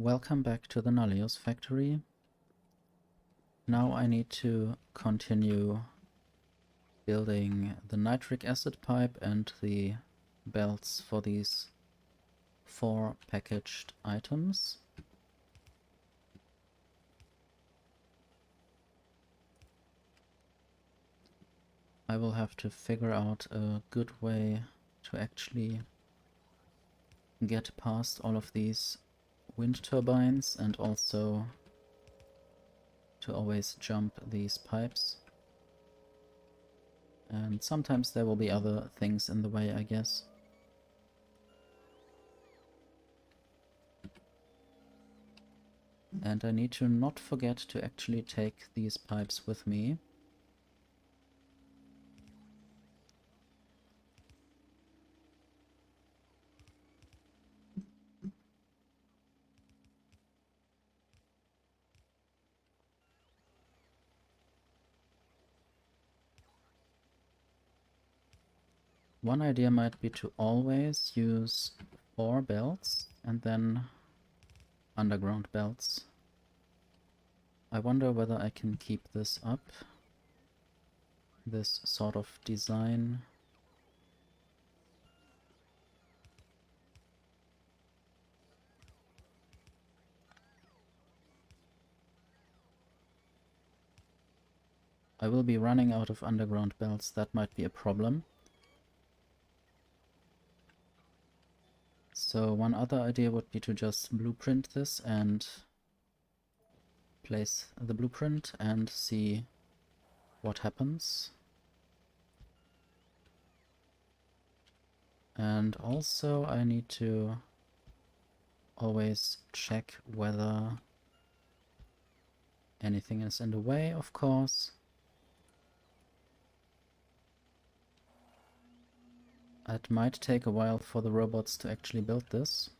Welcome back to the Nullius factory. Now I need to continue building the nitric acid pipe and the belts for these 4 packaged items. I will have to figure out a good way to actually get past all of these wind turbines and also to always jump these pipes. And sometimes there will be other things in the way, I guess. And I need to not forget to actually take these pipes with me. One idea might be to always use 4 belts and then underground belts. I wonder whether I can keep this up, this sort of design. I will be running out of underground belts, that might be a problem. So one other idea would be to just blueprint this and place the blueprint and see what happens. And also I need to always check whether anything is in the way, of course. It might take a while for the robots to actually build this.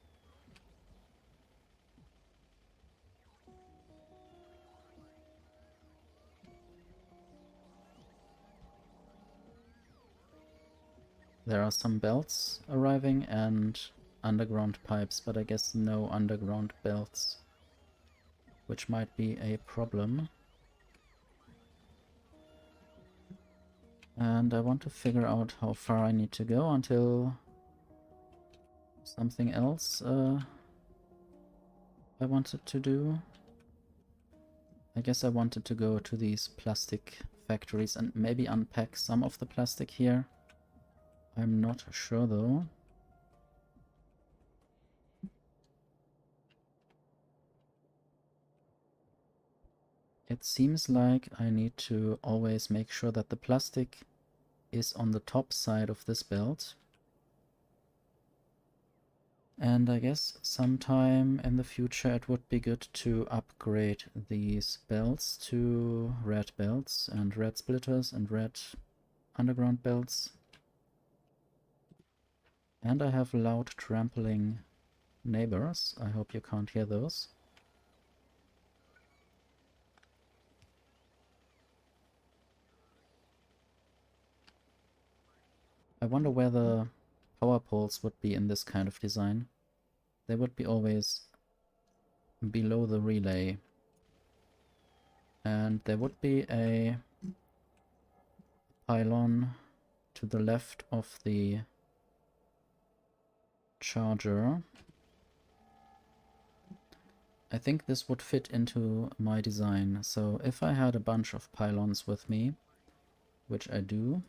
There are some belts arriving and underground pipes, but I guess no underground belts, which might be a problem. And I want to figure out how far I need to go until something else I wanted to do. I guess I wanted to go to these plastic factories and maybe unpack some of the plastic here. I'm not sure though. It seems like I need to always make sure that the plastic is on the top side of this belt. And I guess sometime in the future it would be good to upgrade these belts to red belts and red splitters and red underground belts. And I have loud trampling neighbors. I hope you can't hear those. I wonder where the power poles would be in this kind of design. They would be always below the relay. And there would be a pylon to the left of the charger. I think this would fit into my design. So if I had a bunch of pylons with me, which I do,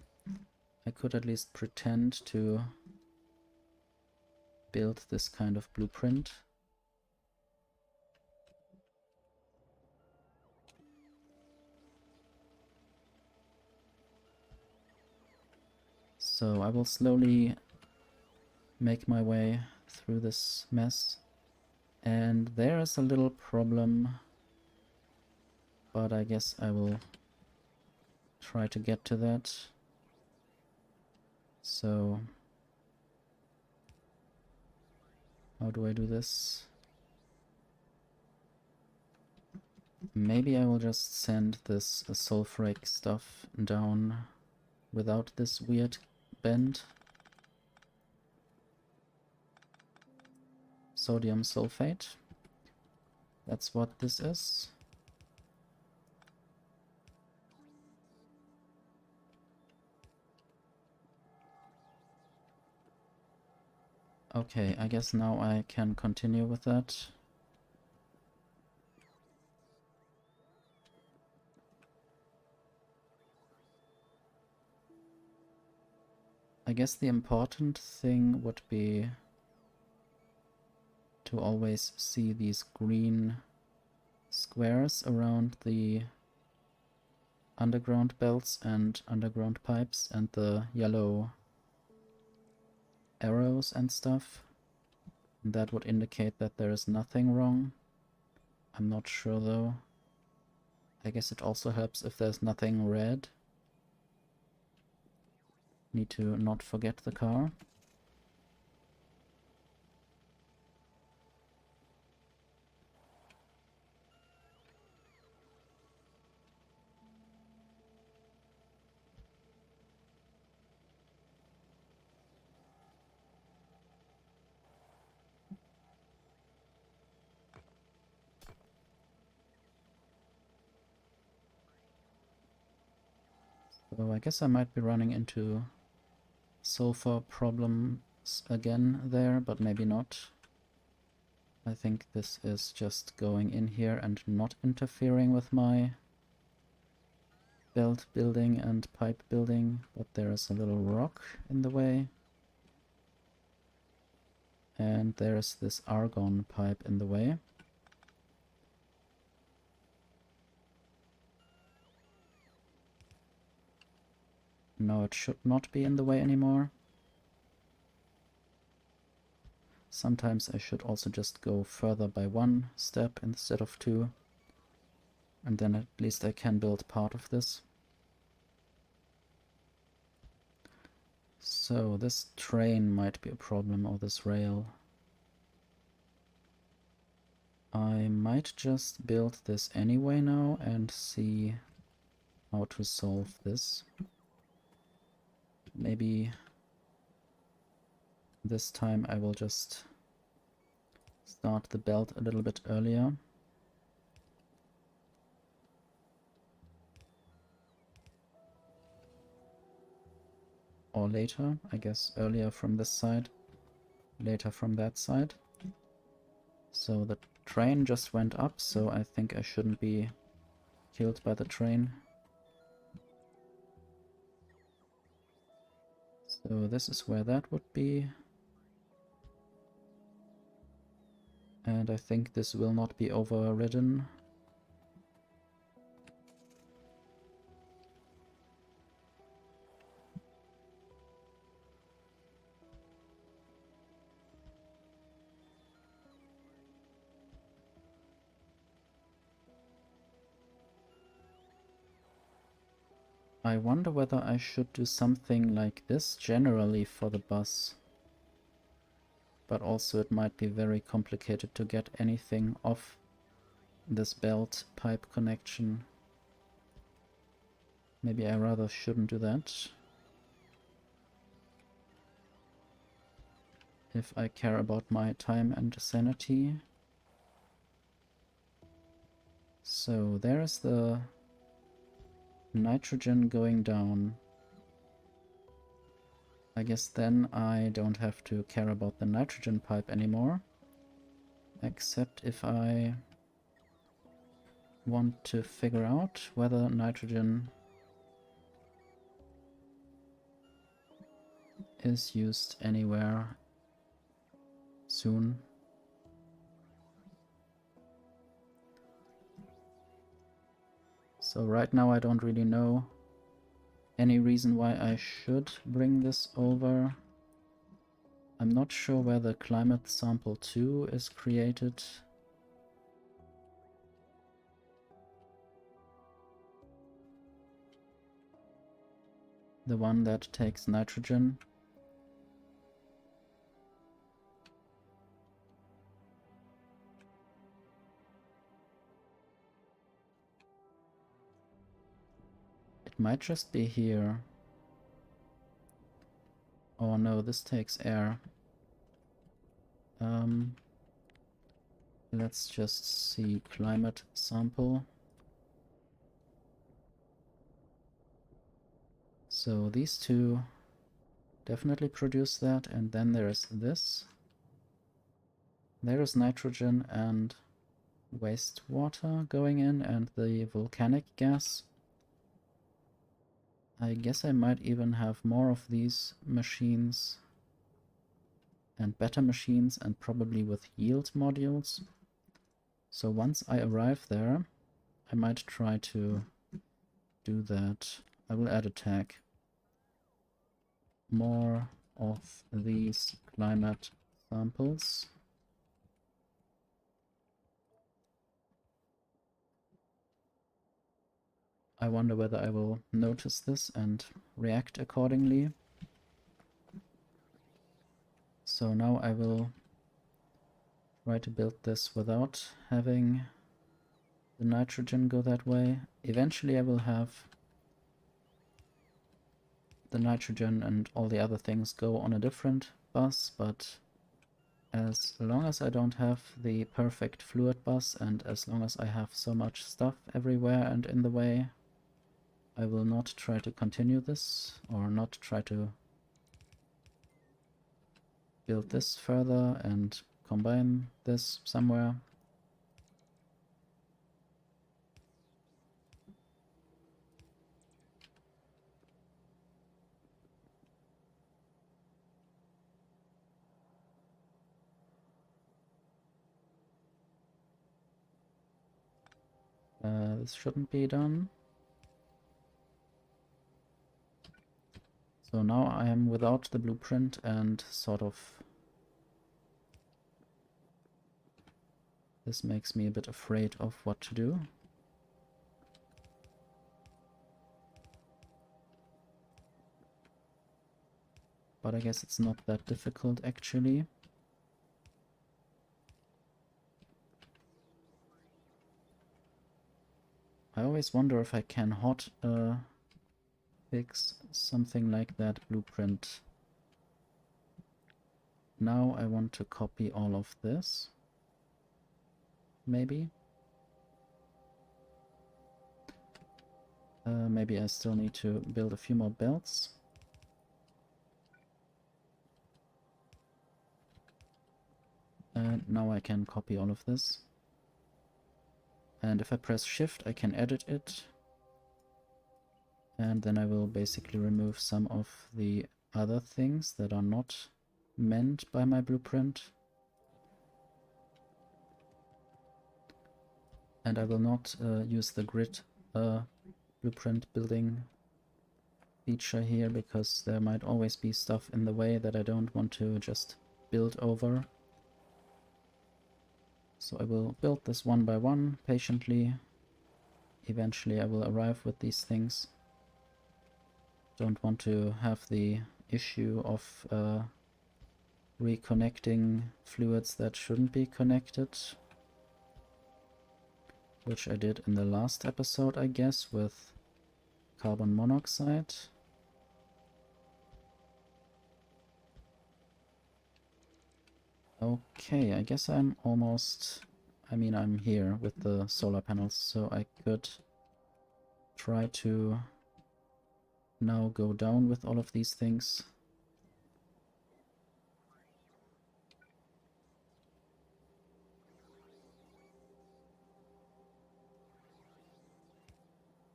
I could at least pretend to build this kind of blueprint. So I will slowly make my way through this mess. And there is a little problem, but I guess I will try to get to that. So how do I do this? Maybe I will just send this sulfuric stuff down without this weird bend. Sodium sulfate. That's what this is. Okay, I guess now I can continue with that. I guess the important thing would be to always see these green squares around the underground belts and underground pipes and the yellow arrows and stuff. That would indicate that there is nothing wrong. I'm not sure though. I guess it also helps if there's nothing red. Need to not forget the car. So I guess I might be running into sulfur problems again there, but maybe not. I think this is just going in here and not interfering with my belt building and pipe building, but there is a little rock in the way. And there's this argon pipe in the way. No, it should not be in the way anymore. Sometimes I should also just go further by one step instead of two. And then at least I can build part of this. So this train might be a problem, or this rail. I might just build this anyway now and see how to solve this. Maybe this time I will just start the belt a little bit earlier. Or later, I guess earlier from this side, later from that side. So the train just went up, so I think I shouldn't be killed by the train. So this is where that would be. And I think this will not be overridden. I wonder whether I should do something like this generally for the bus. But also it might be very complicated to get anything off this belt pipe connection. Maybe I rather shouldn't do that. If I care about my time and sanity. So there's the nitrogen going down. I guess then I don't have to care about the nitrogen pipe anymore. Except if I want to figure out whether nitrogen is used anywhere soon. So right now I don't really know any reason why I should bring this over. I'm not sure where the climate sample 2 is created. The one that takes nitrogen. It might just be here. Oh no, this takes air. Let's just see climate sample. So these two definitely produce that, and then there's this. There is nitrogen and wastewater going in, and the volcanic gas. I guess I might even have more of these machines and better machines, and probably with yield modules. So once I arrive there, I might try to do that. I will add a tag. More of these climate samples. I wonder whether I will notice this and react accordingly. So now I will try to build this without having the nitrogen go that way. Eventually I will have the nitrogen and all the other things go on a different bus, but as long as I don't have the perfect fluid bus, and as long as I have so much stuff everywhere and in the way, I will not try to continue this, or not try to build this further and combine this somewhere. This shouldn't be done. So now I am without the blueprint and sort of... This makes me a bit afraid of what to do. But I guess it's not that difficult actually. I always wonder if I can hot fix something like that blueprint. Now I want to copy all of this. Maybe. Maybe I still need to build a few more belts. And now I can copy all of this. And if I press Shift, I can edit it. And then I will basically remove some of the other things that are not meant by my blueprint. And I will not use the grid blueprint building feature here, because there might always be stuff in the way that I don't want to just build over. So I will build this one by one, patiently. Eventually I will arrive with these things. Don't want to have the issue of reconnecting fluids that shouldn't be connected. Which I did in the last episode, I guess, with carbon monoxide. Okay, I guess I'm almost... I mean, I'm here with the solar panels, so I could try to now go down with all of these things.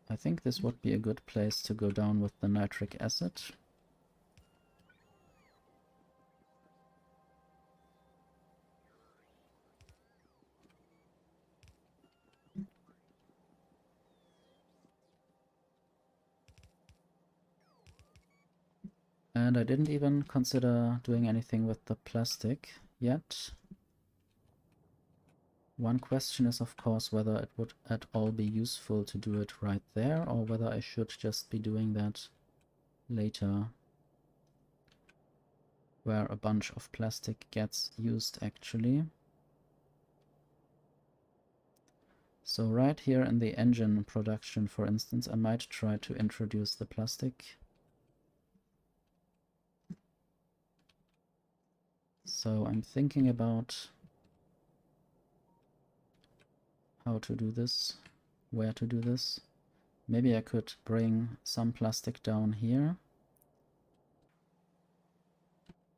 I think this would be a good place to go down with the nitric acid. And I didn't even consider doing anything with the plastic yet. One question is, of course, whether it would at all be useful to do it right there, or whether I should just be doing that later, where a bunch of plastic gets used actually. So right here in the engine production, for instance, I might try to introduce the plastic. So I'm thinking about how to do this, where to do this. Maybe I could bring some plastic down here.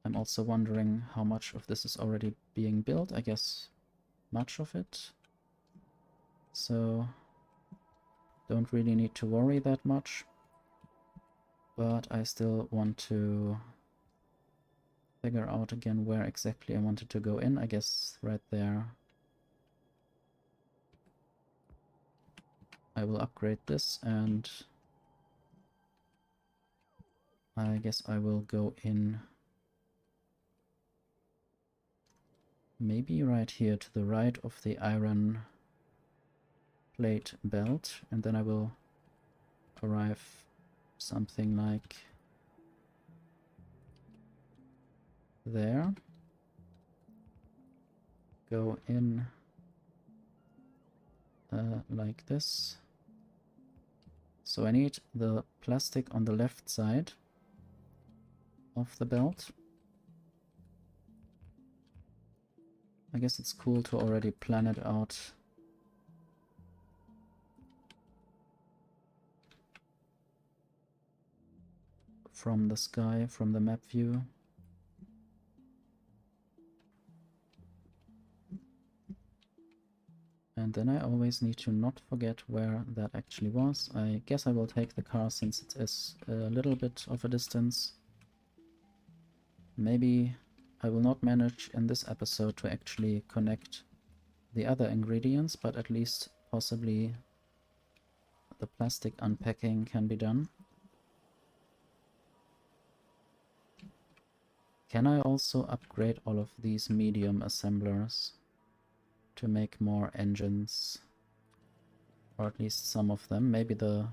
I'm also wondering how much of this is already being built. I guess much of it. So don't really need to worry that much. But I still want to figure out again where exactly I wanted to go in. I guess right there. I will upgrade this, and I guess I will go in maybe right here to the right of the iron plate belt, and then I will arrive something like there. Go in like this. So I need the plastic on the left side of the belt. I guess it's cool to already plan it out. From the sky, from the map view. And then I always need to not forget where that actually was. I guess I will take the car since it is a little bit of a distance. Maybe I will not manage in this episode to actually connect the other ingredients, but at least possibly the plastic unpacking can be done. Can I also upgrade all of these medium assemblers to make more engines? Or at least some of them, maybe the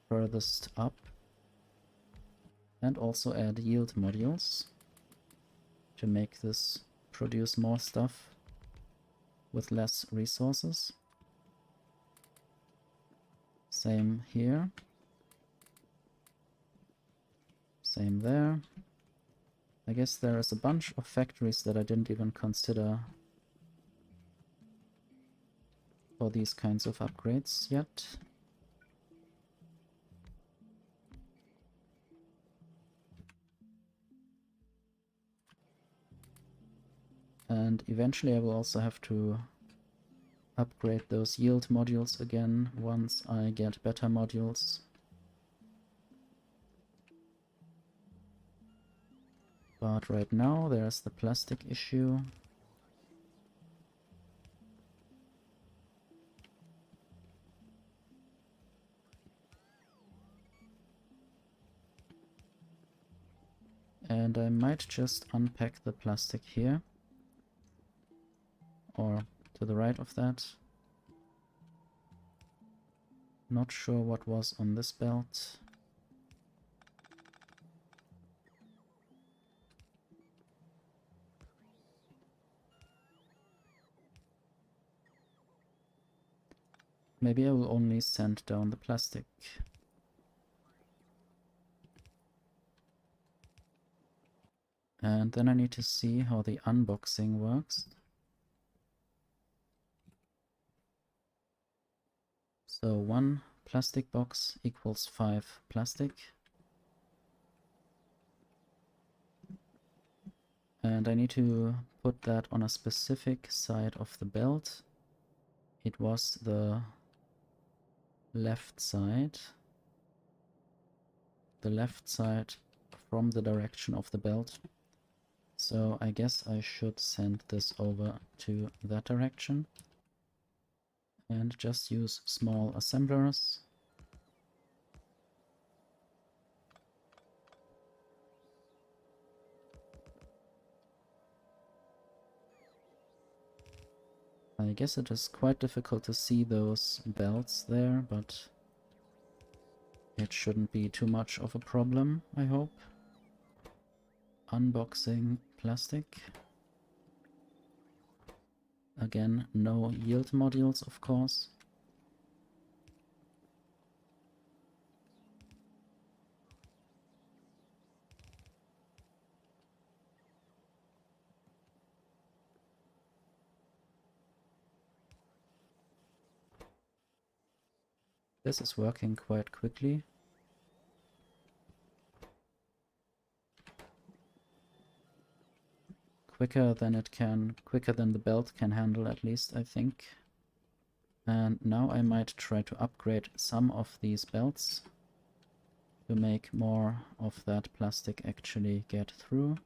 furthest up. And also add yield modules to make this produce more stuff with less resources. Same here. Same there. I guess there is a bunch of factories that I didn't even consider for these kinds of upgrades yet. And eventually I will also have to upgrade those yield modules again once I get better modules. But right now there's the plastic issue. And I might just unpack the plastic here. Or to the right of that. Not sure what was on this belt. Maybe I will only send down the plastic. And then I need to see how the unboxing works. So 1 plastic box equals 5 plastic. And I need to put that on a specific side of the belt. It was the left side. The left side from the direction of the belt. So I guess I should send this over to that direction. And just use small assemblers. I guess it is quite difficult to see those belts there, but it shouldn't be too much of a problem, I hope. Unboxing plastic. Again, no yield modules, of course. This is working quite quickly. Quicker than the belt can handle at least, I think. And now I might try to upgrade some of these belts to make more of that plastic actually get through.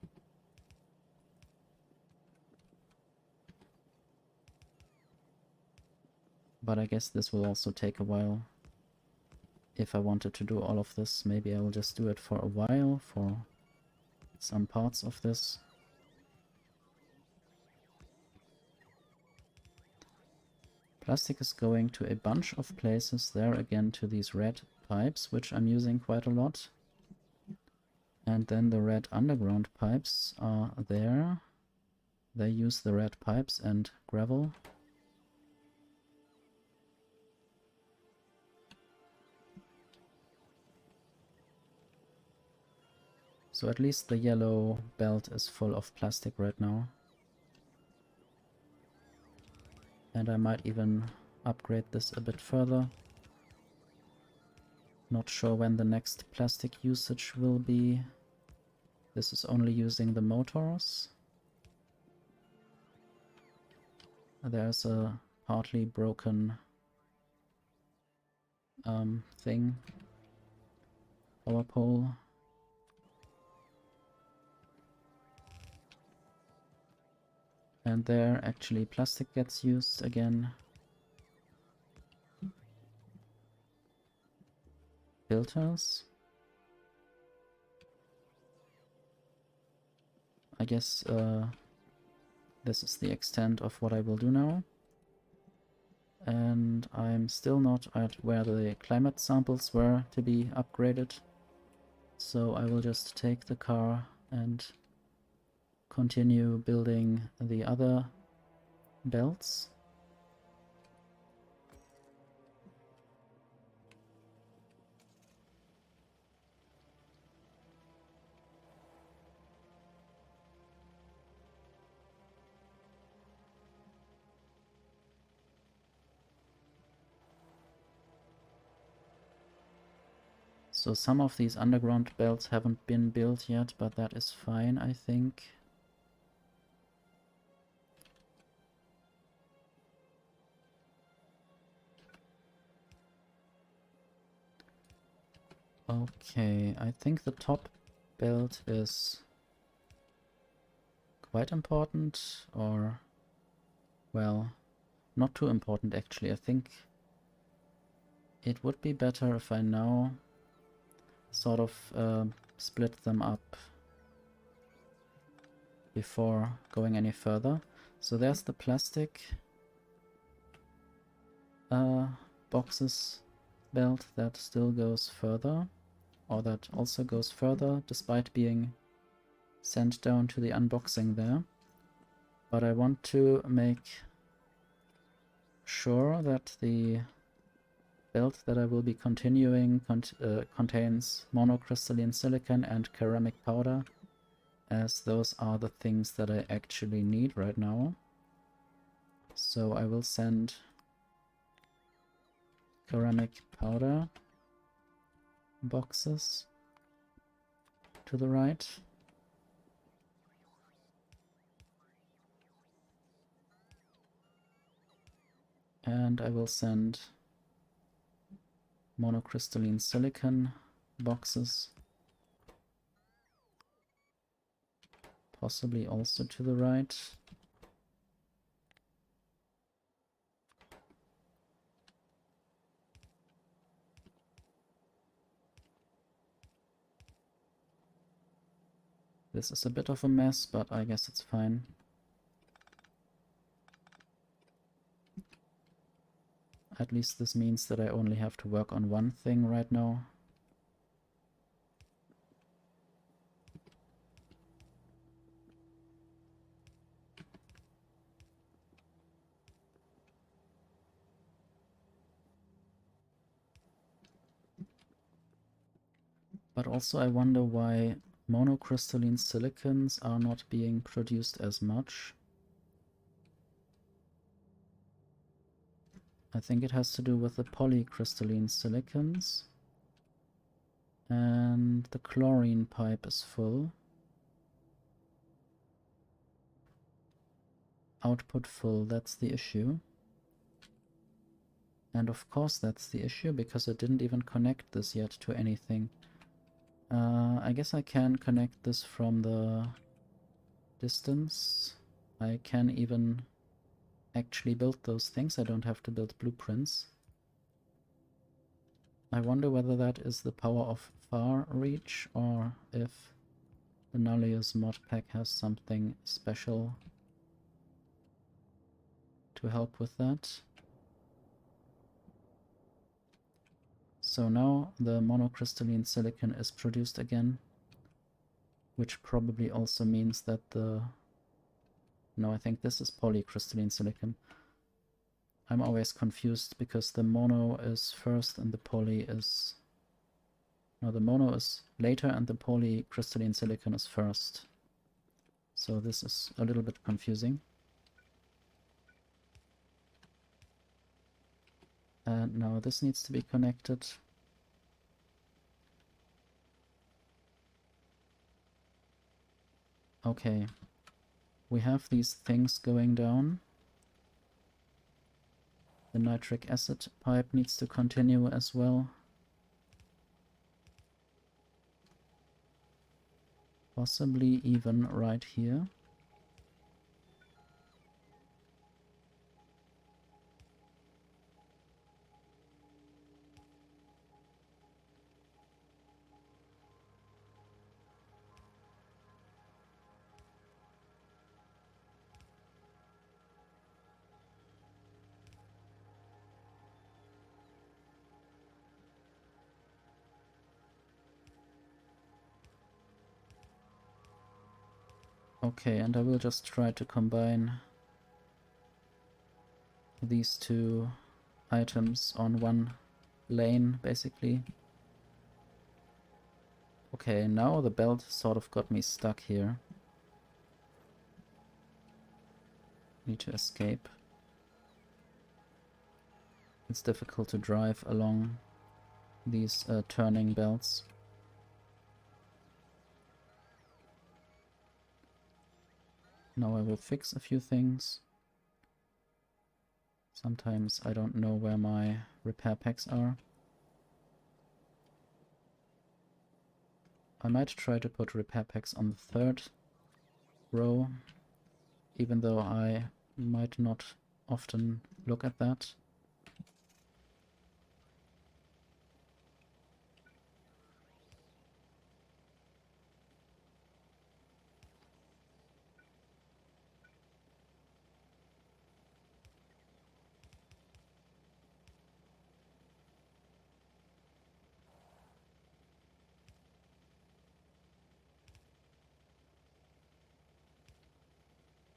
But I guess this will also take a while. If I wanted to do all of this, maybe I will just do it for a while, for some parts of this. Plastic is going to a bunch of places, there again to these red pipes, which I'm using quite a lot. And then the red underground pipes are there. They use the red pipes and gravel. So at least the yellow belt is full of plastic right now. And I might even upgrade this a bit further. Not sure when the next plastic usage will be. This is only using the motors. There's a partly broken thing. Power pole. And there actually plastic gets used again. Filters. I guess this is the extent of what I will do now. And I'm still not at where the climate samples were to be upgraded. So I will just take the car and continue building the other belts. So some of these underground belts haven't been built yet, but that is fine, I think. Okay, I think the top belt is quite important, or, well, not too important actually. I think it would be better if I now sort of split them up before going any further. So there's the plastic boxes belt that still goes further, or that also goes further despite being sent down to the unboxing there. But I want to make sure that the belt that I will be continuing contains monocrystalline silicon and ceramic powder, as those are the things that I actually need right now. So I will send ceramic powder boxes to the right. And I will send monocrystalline silicon boxes possibly also to the right. This is a bit of a mess, but I guess it's fine. At least this means that I only have to work on one thing right now. But also I wonder why monocrystalline silicons are not being produced as much. I think it has to do with the polycrystalline silicons. And the chlorine pipe is full. Output full, that's the issue. And of course that's the issue, because I didn't even connect this yet to anything. I guess I can connect this from the distance. I can even actually build those things. I don't have to build blueprints. I wonder whether that is the power of far reach, or if the Nullius mod pack has something special to help with that. So now the monocrystalline silicon is produced again, which probably also means that the... No, I think this is polycrystalline silicon. I'm always confused because the mono is first and the poly is... No, the mono is later and the polycrystalline silicon is first. So this is a little bit confusing. And now this needs to be connected. Okay, we have these things going down. The nitric acid pipe needs to continue as well. Possibly even right here. Okay, and I will just try to combine these two items on one lane, basically. Okay, now the belt sort of got me stuck here. Need to escape. It's difficult to drive along these turning belts. Now I will fix a few things. Sometimes I don't know where my repair packs are. I might try to put repair packs on the third row, even though I might not often look at that.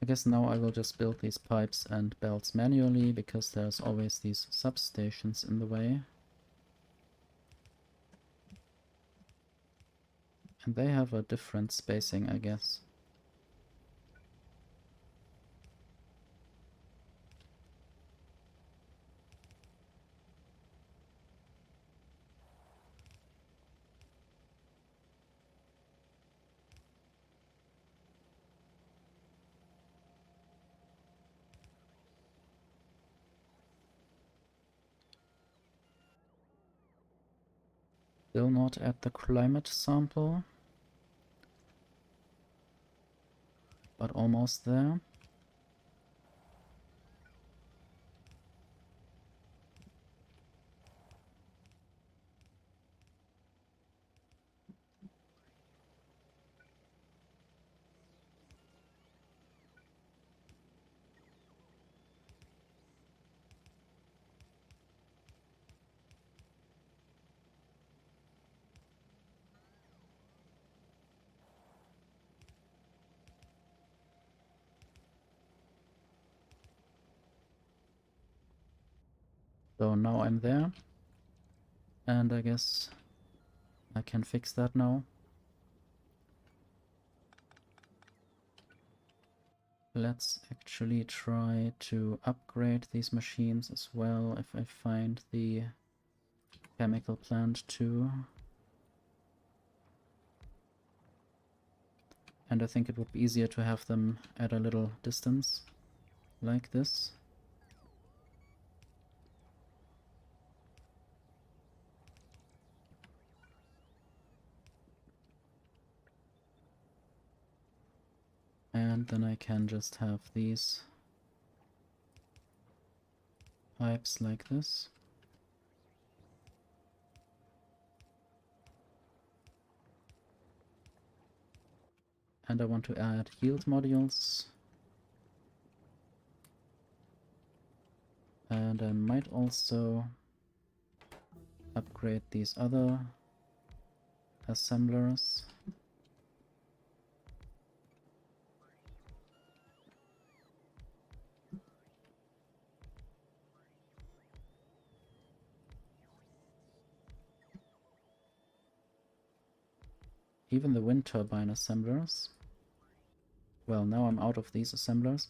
I guess now I will just build these pipes and belts manually, because there's always these substations in the way. And they have a different spacing, I guess. Still not at the climate sample, but almost there. So now I'm there, and I guess I can fix that now. Let's actually try to upgrade these machines as well if I find the chemical plant too. And I think it would be easier to have them at a little distance, like this. And then I can just have these pipes like this. And I want to add yield modules. And I might also upgrade these other assemblers. Even the wind turbine assemblers. Well, now I'm out of these assemblers,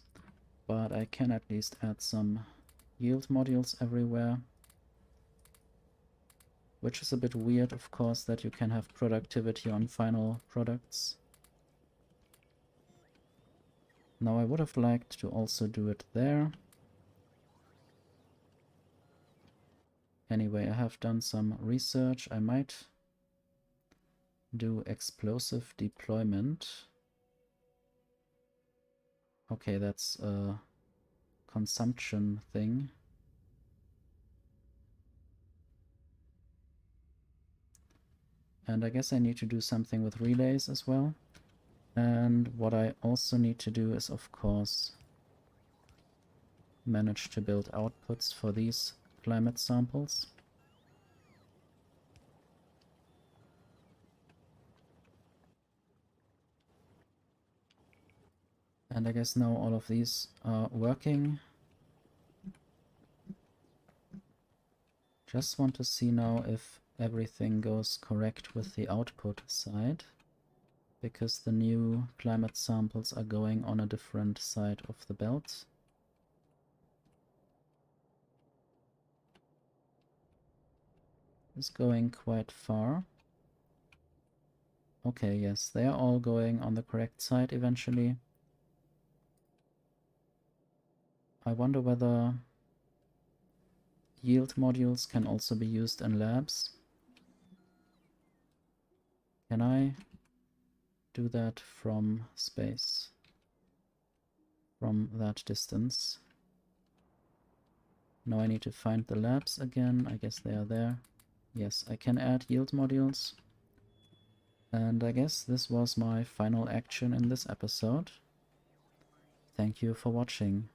but I can at least add some yield modules everywhere. Which is a bit weird, of course, that you can have productivity on final products. Now I would have liked to also do it there. Anyway, I have done some research. I might do explosive deployment. Okay, that's a consumption thing. And I guess I need to do something with relays as well. And what I also need to do is, of course, manage to build outputs for these climate samples. And I guess now all of these are working. Just want to see now if everything goes correct with the output side, because the new climate samples are going on a different side of the belt. It's going quite far. Okay, yes, they are all going on the correct side eventually. I wonder whether yield modules can also be used in labs. Can I do that from space? From that distance? Now I need to find the labs again. I guess they are there. Yes, I can add yield modules. And I guess this was my final action in this episode. Thank you for watching.